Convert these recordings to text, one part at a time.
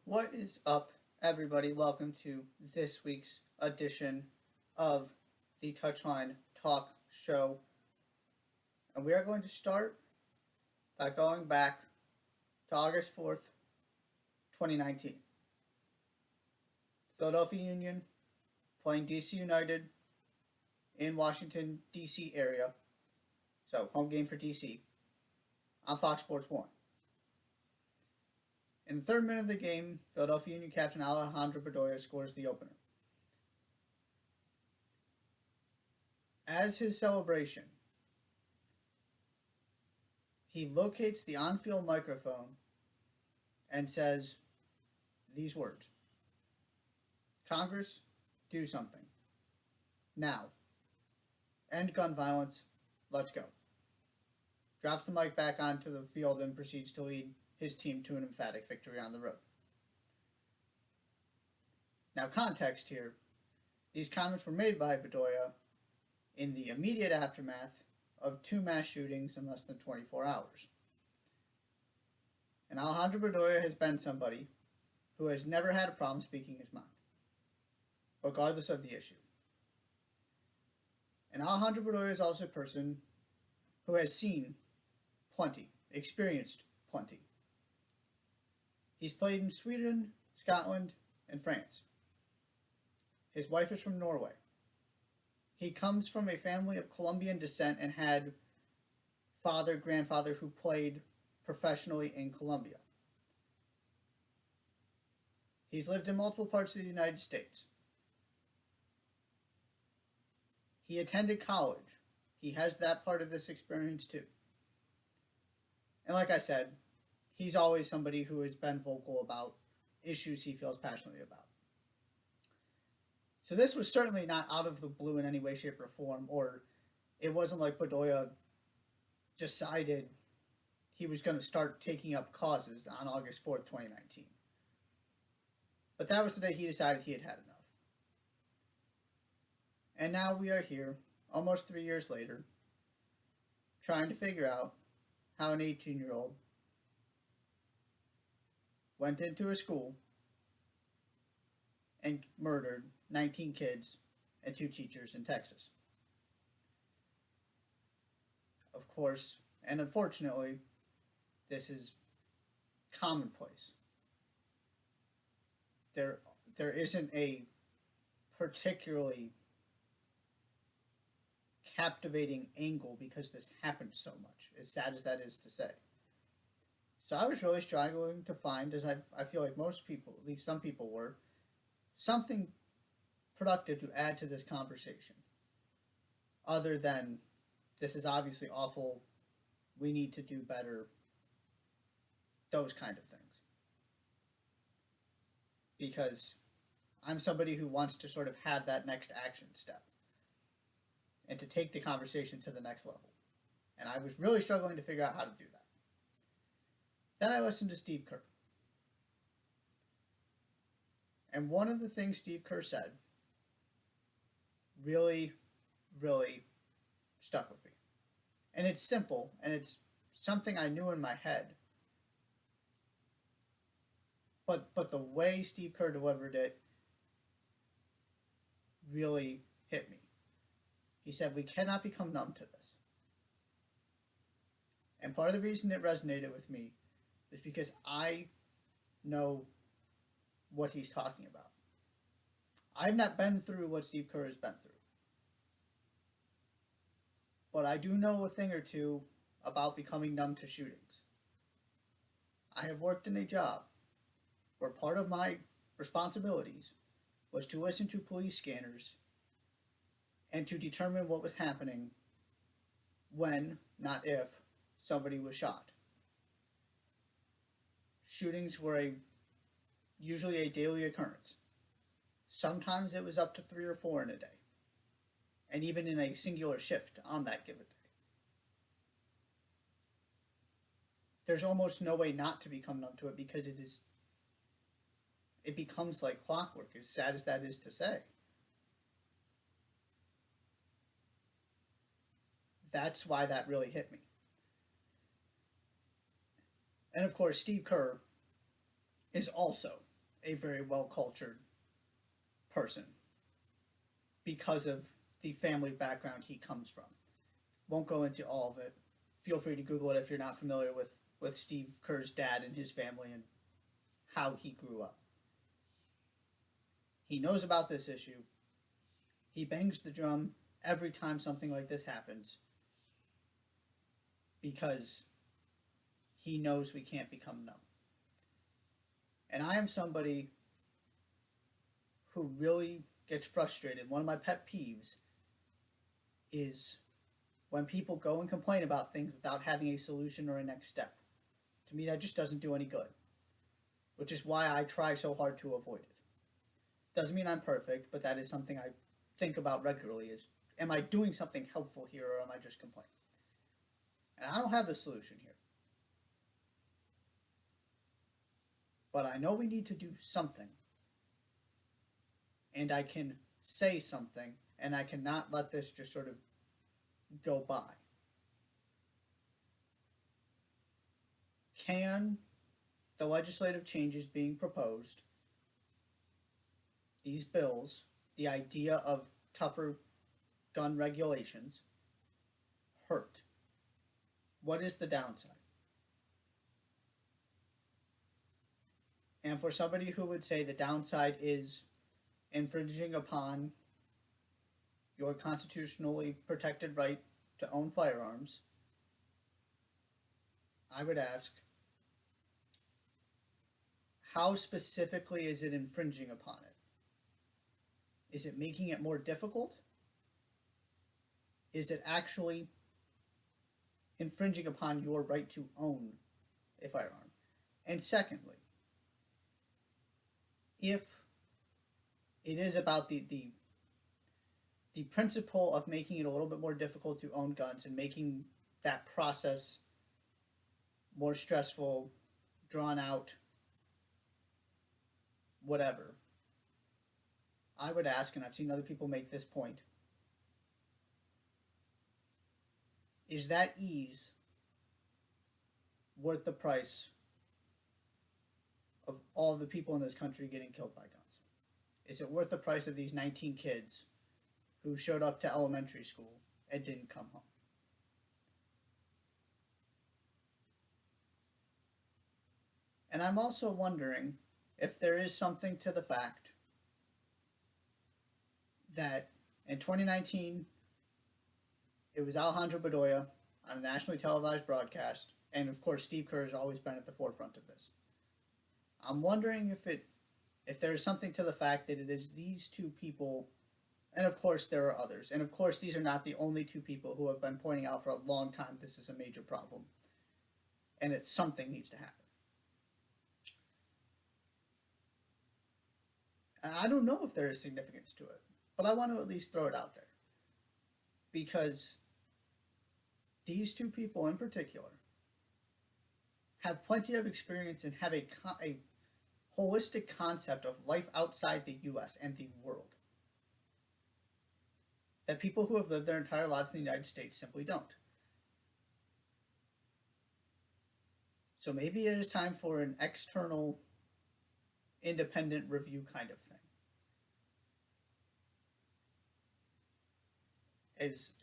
What is up, everybody? Welcome to this week's edition of the Touchline Talk Show. And we are going to start by going back to August 4th, 2019. Philadelphia Union playing DC United in Washington, D.C. area. So, home game for DC on Fox Sports 1. In the third minute of the game, Philadelphia Union captain Alejandro Bedoya scores the opener. As his celebration, he locates the on-field microphone and says these words: "Congress, do something. Now. End gun violence. Let's go." Drops the mic back onto the field and proceeds to lead his team to an emphatic victory on the road. Now, context here. These comments were made by Bedoya in the immediate aftermath of two mass shootings in less than 24 hours. And Alejandro Bedoya has been somebody who has never had a problem speaking his mind, regardless of the issue. And Alejandro Bedoya is also a person who has seen plenty, experienced plenty. He's played in Sweden, Scotland, and France. His wife is from Norway. He comes from a family of Colombian descent and had father, grandfather who played professionally in Colombia. He's lived in multiple parts of the United States. He attended college. He has that part of this experience too. And like I said, he's always somebody who has been vocal about issues he feels passionately about. So this was certainly not out of the blue in any way, shape, or form, or it wasn't like Bedoya decided he was going to start taking up causes on August 4th, 2019. But that was the day he decided he had had enough. And now we are here, almost 3 years later, trying to figure out how an 18-year-old went into a school and murdered 19 kids and 2 teachers in Texas. Of course, and unfortunately, this is commonplace. There isn't a particularly captivating angle because this happened so much, as sad as that is to say. So I was really struggling to find, as I feel like most people, at least some people were, something productive to add to this conversation. Other than, this is obviously awful, we need to do better, those kind of things. Because I'm somebody who wants to sort of have that next action step and to take the conversation to the next level. And I was really struggling to figure out how to do that. Then I listened to Steve Kerr. And one of the things Steve Kerr said really, really stuck with me. And it's simple, and it's something I knew in my head. But the way Steve Kerr delivered it really hit me. He said, "We cannot become numb to this." And part of the reason it resonated with me is because I know what he's talking about. I've not been through what Steve Kerr has been through. But I do know a thing or two about becoming numb to shootings. I have worked in a job where part of my responsibilities was to listen to police scanners and to determine what was happening when, not if, somebody was shot. Shootings were usually a daily occurrence. Sometimes it was up to 3 or 4 in a day, and even in a singular shift on that given day. There's almost no way not to become numb to it because it becomes like clockwork, as sad as that is to say. That's why that really hit me. And of course, Steve Kerr is also a very well cultured person because of the family background he comes from. Won't go into all of it. Feel free to Google it if you're not familiar with Steve Kerr's dad and his family and how he grew up. He knows about this issue. He bangs the drum every time something like this happens because he knows we can't become numb. And I am somebody who really gets frustrated. One of my pet peeves is when people go and complain about things without having a solution or a next step. To me, that just doesn't do any good, which is why I try so hard to avoid it. Doesn't mean I'm perfect, but that is something I think about regularly is, am I doing something helpful here or am I just complaining? And I don't have the solution here. But I know we need to do something. And I can say something, and I cannot let this just sort of go by. Can the legislative changes being proposed, these bills, the idea of tougher gun regulations, hurt? What is the downside? And for somebody who would say the downside is infringing upon your constitutionally protected right to own firearms, I would ask, how specifically is it infringing upon it? Is it making it more difficult? Is it actually infringing upon your right to own a firearm? And secondly, if it is about the principle of making it a little bit more difficult to own guns and making that process more stressful, drawn out, whatever, I would ask, and I've seen other people make this point, is that ease worth the price of all the people in this country getting killed by guns? Is it worth the price of these 19 kids who showed up to elementary school and didn't come home? And I'm also wondering if there is something to the fact that in 2019, it was Alejandro Bedoya on a nationally televised broadcast, and of course Steve Kerr has always been at the forefront of this. I'm wondering if there is something to the fact that it is these two people, and of course there are others, and of course these are not the only two people who have been pointing out for a long time this is a major problem, and that something needs to happen. And I don't know if there is significance to it, but I want to at least throw it out there. Because these two people in particular have plenty of experience and have a holistic concept of life outside the U.S. and the world that people who have lived their entire lives in the United States simply don't. So maybe it is time for an external, independent review kind of thing.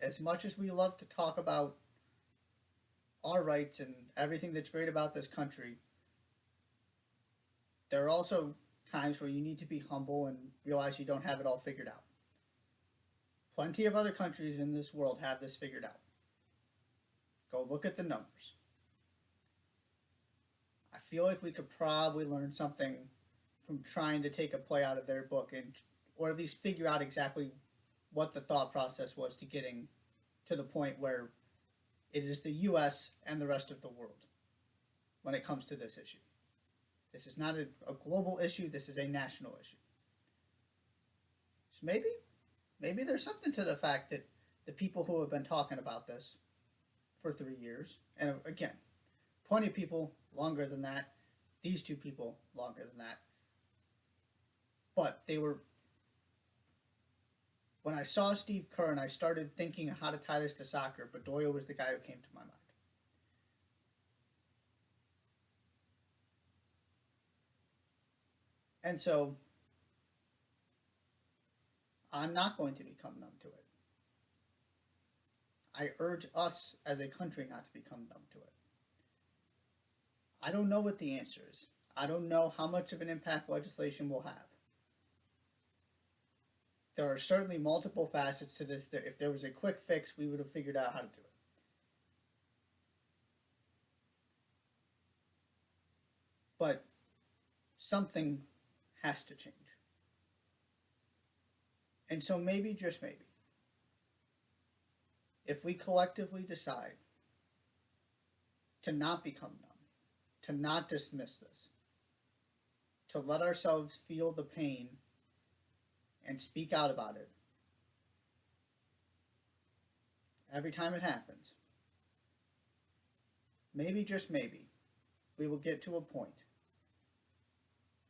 As much as we love to talk about our rights and everything that's great about this country, there are also times where you need to be humble and realize you don't have it all figured out. Plenty of other countries in this world have this figured out. Go look at the numbers. I feel like we could probably learn something from trying to take a play out of their book, or at least figure out exactly what the thought process was to getting to the point where it is the U.S. and the rest of the world when it comes to this issue. This is not a global issue, this is a national issue. So maybe there's something to the fact that the people who have been talking about this for 3 years, and again, plenty of people longer than that, these two people longer than that, but they were, when I saw Steve Kerr and I started thinking how to tie this to soccer, Bedoya was the guy who came to my mind. And so I'm not going to become numb to it. I urge us as a country not to become numb to it. I don't know what the answer is. I don't know how much of an impact legislation will have. There are certainly multiple facets to this. That if there was a quick fix, we would have figured out how to do it. But something has to change. And so maybe, just maybe, if we collectively decide to not become numb, to not dismiss this, to let ourselves feel the pain and speak out about it every time it happens, maybe, just maybe, we will get to a point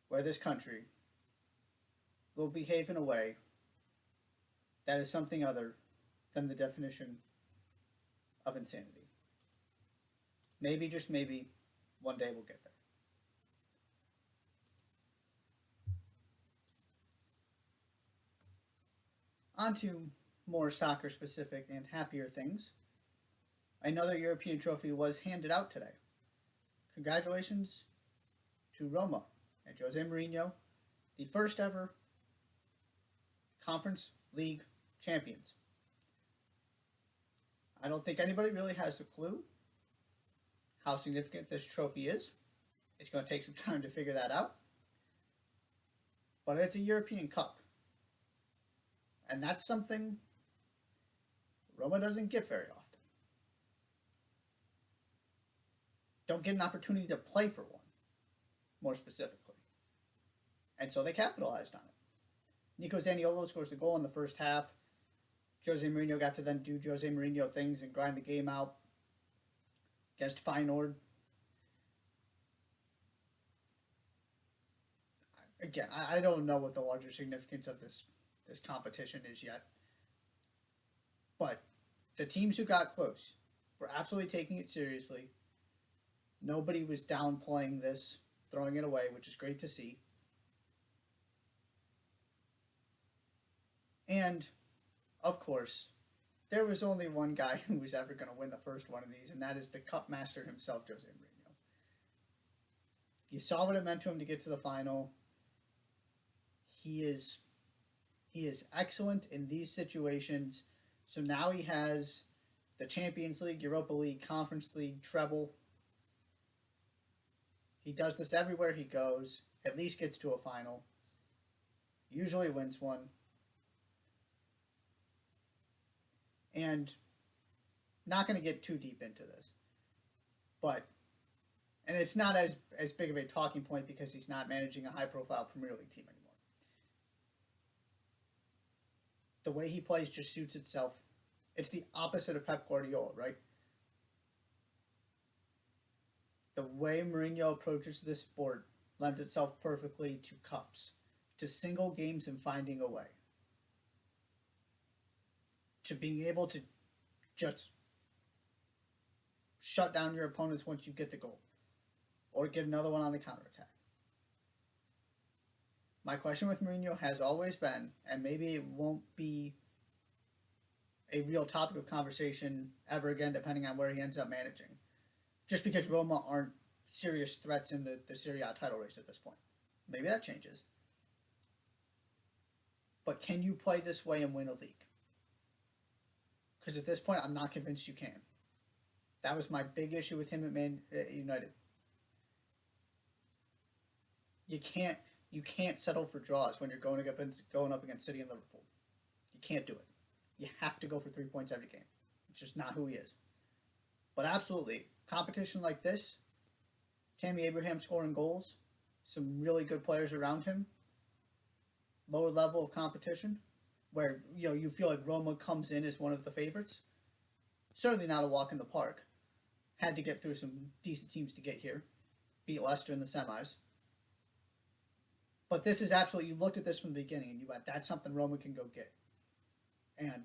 where this country will behave in a way that is something other than the definition of insanity. Maybe, just maybe, one day we'll get there. On to more soccer specific and happier things. Another European trophy was handed out today. Congratulations to Roma and Jose Mourinho, the first ever Conference League champions. I don't think anybody really has a clue how significant this trophy is. It's going to take some time to figure that out. But it's a European Cup. And that's something Roma doesn't get very often. Don't get an opportunity to play for one, more specifically. And so they capitalized on it. Nico Zaniolo scores the goal in the first half. Jose Mourinho got to then do Jose Mourinho things and grind the game out against Feyenoord. Again, I don't know what the larger significance of this competition is yet. But the teams who got close were absolutely taking it seriously. Nobody was downplaying this, throwing it away, which is great to see. And, of course, there was only one guy who was ever going to win the first one of these, and that is the Cup master himself, Jose Mourinho. You saw what it meant to him to get to the final. He is excellent in these situations. So now he has the Champions League, Europa League, Conference League, treble. He does this everywhere he goes, at least gets to a final, usually wins one. And not going to get too deep into this, and it's not as big of a talking point because he's not managing a high-profile Premier League team anymore. The way he plays just suits itself. It's the opposite of Pep Guardiola, right? The way Mourinho approaches this sport lends itself perfectly to cups, to single games and finding a way, to being able to just shut down your opponents once you get the goal, or get another one on the counterattack. My question with Mourinho has always been, and maybe it won't be a real topic of conversation ever again, depending on where he ends up managing, just because Roma aren't serious threats in the Serie A title race at this point. Maybe that changes. But can you play this way and win a league? Because at this point, I'm not convinced you can. That was my big issue with him at Man United. You can't settle for draws when you're going up against City and Liverpool. You can't do it. You have to go for 3 points every game. It's just not who he is. But absolutely, competition like this, Tammy Abraham scoring goals, some really good players around him, lower level of competition, where you feel like Roma comes in as one of the favorites. Certainly not a walk in the park. Had to get through some decent teams to get here. Beat Leicester in the semis. But this is absolutely, you looked at this from the beginning and you went, that's something Roma can go get. And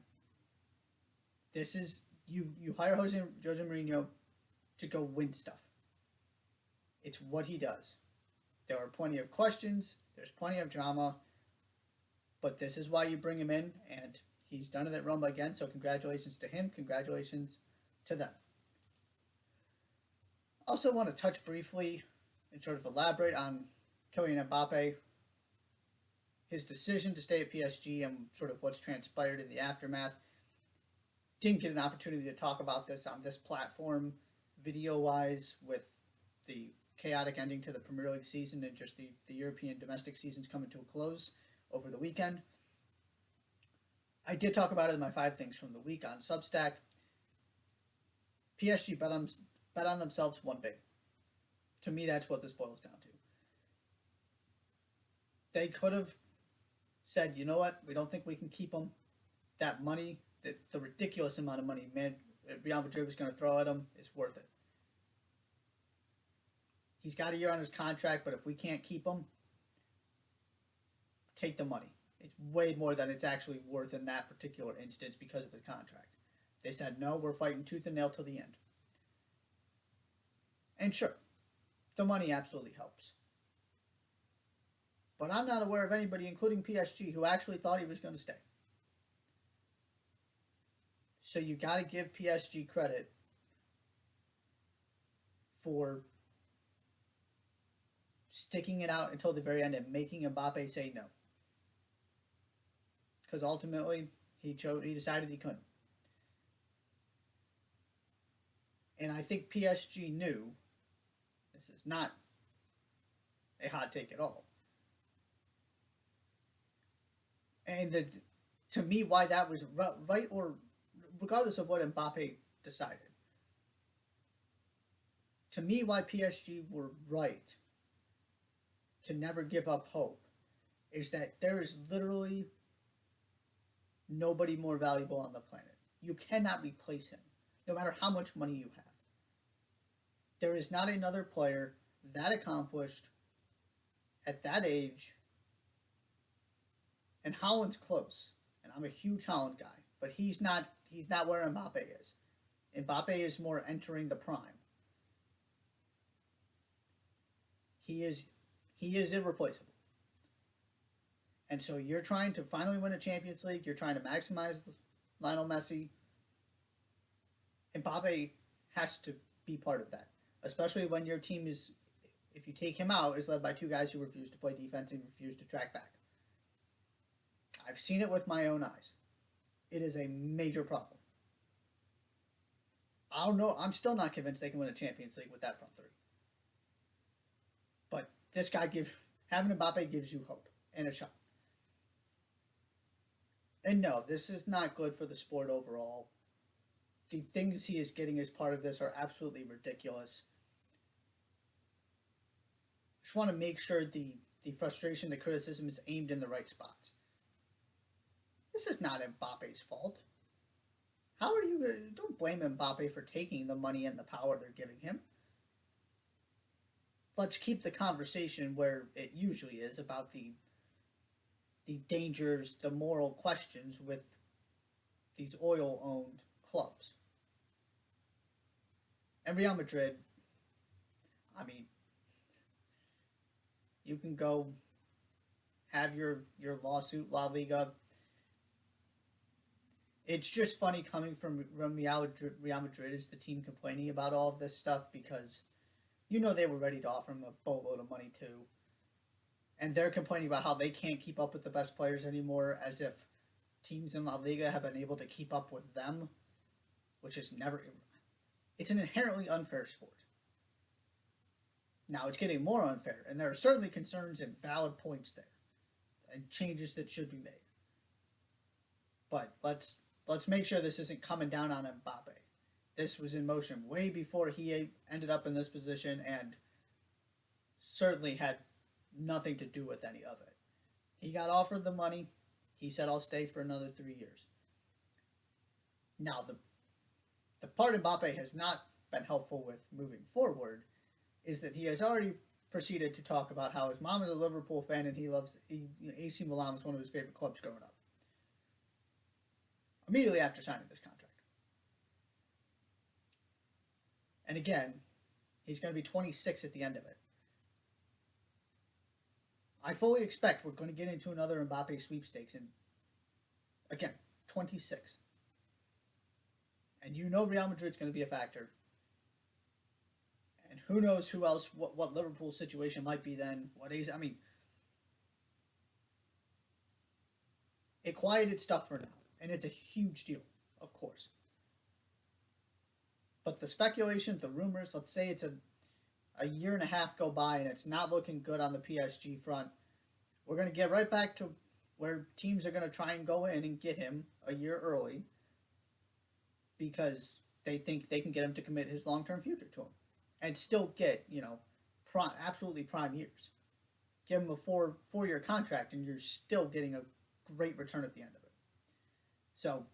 this is, you hire Jose Mourinho to go win stuff. It's what he does. There are plenty of questions. There's plenty of drama, but this is why you bring him in, and he's done it at Roma again, so congratulations to him. Congratulations to them. Also want to touch briefly and sort of elaborate on Kylian Mbappe, his decision to stay at PSG and sort of what's transpired in the aftermath. Didn't get an opportunity to talk about this on this platform video-wise with the chaotic ending to the Premier League season and just the European domestic seasons coming to a close over the weekend. I did talk about it in my 5 things from the week on Substack. PSG bet on themselves, won big. To me, that's what this boils down to. They could have said, you know what, we don't think we can keep him. That money, the ridiculous amount of money Real Madrid was going to throw at him is worth it. He's got a year on his contract, but if we can't keep him, take the money. It's way more than it's actually worth in that particular instance because of his contract. They said, no, we're fighting tooth and nail till the end. And sure, the money absolutely helps. But I'm not aware of anybody, including PSG, who actually thought he was going to stay. So you got to give PSG credit for sticking it out until the very end and making Mbappe say no. Because ultimately, he decided he couldn't. And I think PSG knew, this is not a hot take at all. And to me, why that was right, or regardless of what Mbappe decided, to me, why PSG were right to never give up hope is that there is literally nobody more valuable on the planet. You cannot replace him, no matter how much money you have. There is not another player that accomplished at that age. And Haaland's close, and I'm a huge Haaland guy, but he's not where Mbappe is. Mbappe is more entering the prime. He is irreplaceable. And so you're trying to finally win a Champions League. You're trying to maximize Lionel Messi. Mbappe has to be part of that, especially when your team is, if you take him out, is led by 2 guys who refuse to play defense and refuse to track back. I've seen it with my own eyes. It is a major problem. I don't know. I'm still not convinced they can win a Champions League with that front 3. But this guy having Mbappe gives you hope and a shot. And no, this is not good for the sport overall. The things he is getting as part of this are absolutely ridiculous. I just want to make sure the frustration, the criticism is aimed in the right spots. This is not Mbappe's fault. How are you? Don't blame Mbappe for taking the money and the power they're giving him. Let's keep the conversation where it usually is about the dangers, the moral questions with these oil-owned clubs. And Real Madrid, I mean, you can go have your lawsuit, La Liga. It's just funny coming from Real Madrid is the team complaining about all of this stuff, because you know they were ready to offer him a boatload of money too. And they're complaining about how they can't keep up with the best players anymore, as if teams in La Liga have been able to keep up with them, which is never... It's an inherently unfair sport. Now, it's getting more unfair, and there are certainly concerns and valid points there, and changes that should be made. But let's make sure this isn't coming down on Mbappe. This was in motion way before he ended up in this position, and certainly had nothing to do with any of it. He got offered the money. He said, I'll stay for another 3 years. Now, the part Mbappe has not been helpful with moving forward is that he has already proceeded to talk about how his mom is a Liverpool fan and AC Milan was one of his favorite clubs growing up. Immediately after signing this contract. And again, he's going to be 26 at the end of it. I fully expect we're going to get into another Mbappe sweepstakes in, again, 26. And you know Real Madrid's going to be a factor. And who knows who else, what Liverpool's situation might be then. I mean, it quieted stuff for now. And it's a huge deal, of course. But the speculation, the rumors, let's say it's a year and a half go by and it's not looking good on the PSG front. We're going to get right back to where teams are going to try and go in and get him a year early because they think they can get him to commit his long-term future to him and still get, absolutely prime years. Give him a four-year contract and you're still getting a great return at the end of it. So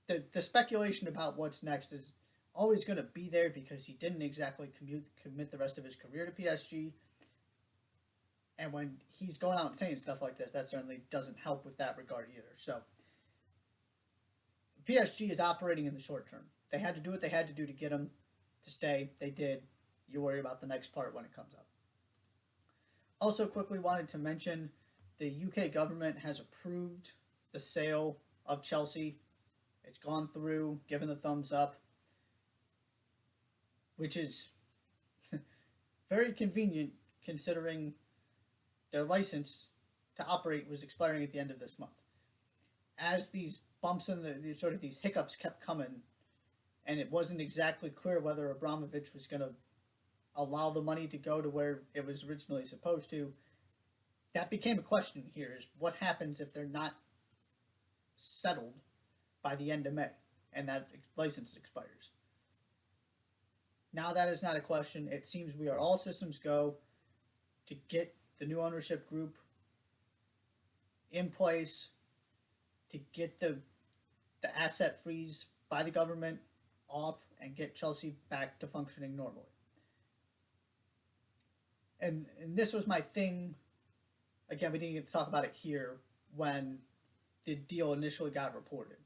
the speculation about what's next is always going to be there because he didn't exactly commit the rest of his career to PSG. And when he's going out and saying stuff like this, that certainly doesn't help with that regard either. So PSG is operating in the short term. They had to do what they had to do to get him to stay. They did. You worry about the next part when it comes up. Also, quickly wanted to mention the UK government has approved the sale of Chelsea. It's gone through, given the thumbs up, which is very convenient considering their license to operate was expiring at the end of this month. As these bumps and these hiccups kept coming, and it wasn't exactly clear whether Abramovich was going to allow the money to go to where it was originally supposed to, that became a question here, is what happens if they're not settled by the end of May and that license expires. Now that is not a question. It seems we are all systems go to get the new ownership group in place, to get the asset freeze by the government off and get Chelsea back to functioning normally. And this was my thing. Again, we didn't get to talk about it here when the deal initially got reported.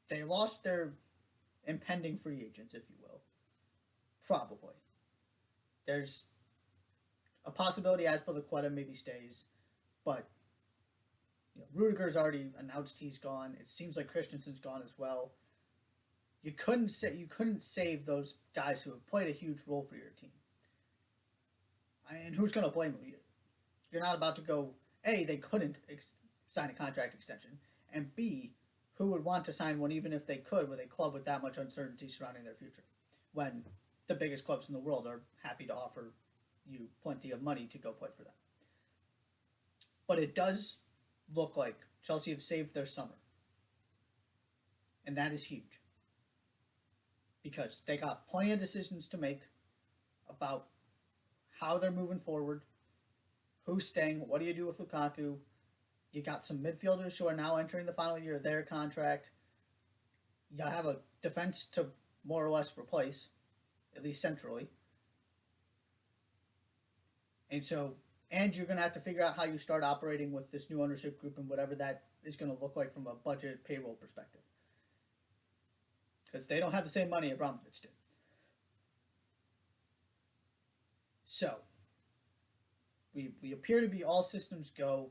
They lost their impending free agents, if you will. Probably. There's a possibility Azpilicueta maybe stays, but Rudiger's already announced he's gone. It seems like Christensen's gone as well. You couldn't save those guys who have played a huge role for your team. And who's going to blame them? You're not about to go, A, they couldn't sign a contract extension, and B, who would want to sign one even if they could with a club with that much uncertainty surrounding their future, when the biggest clubs in the world are happy to offer you plenty of money to go play for them. But it does look like Chelsea have saved their summer. And that is huge. Because they got plenty of decisions to make about how they're moving forward, who's staying, what do you do with Lukaku. You got some midfielders who are now entering the final year of their contract. You have a defense to more or less replace, at least centrally. And you're going to have to figure out how you start operating with this new ownership group and whatever that is going to look like from a budget payroll perspective. Because they don't have the same money Abramovich did. So, we appear to be all systems go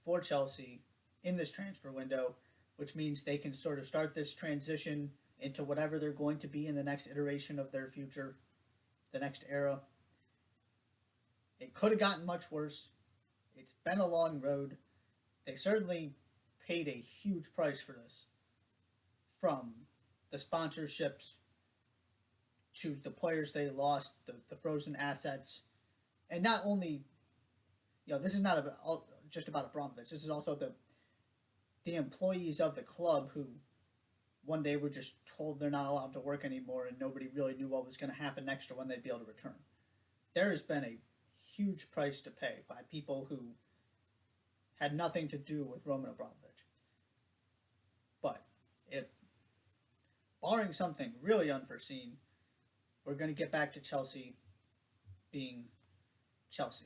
for Chelsea in this transfer window, which means they can sort of start this transition into whatever they're going to be in the next iteration of their future, the next era. It could have gotten much worse. It's been a long road. They certainly paid a huge price for this, from the sponsorships to the players they lost, the frozen assets, and not only, this is not just about Abramovich. This is also the employees of the club who one day were just told they're not allowed to work anymore, and nobody really knew what was going to happen next or when they'd be able to return. There has been a huge price to pay by people who had nothing to do with Roman Abramovich. But barring something really unforeseen, we're going to get back to Chelsea being Chelsea.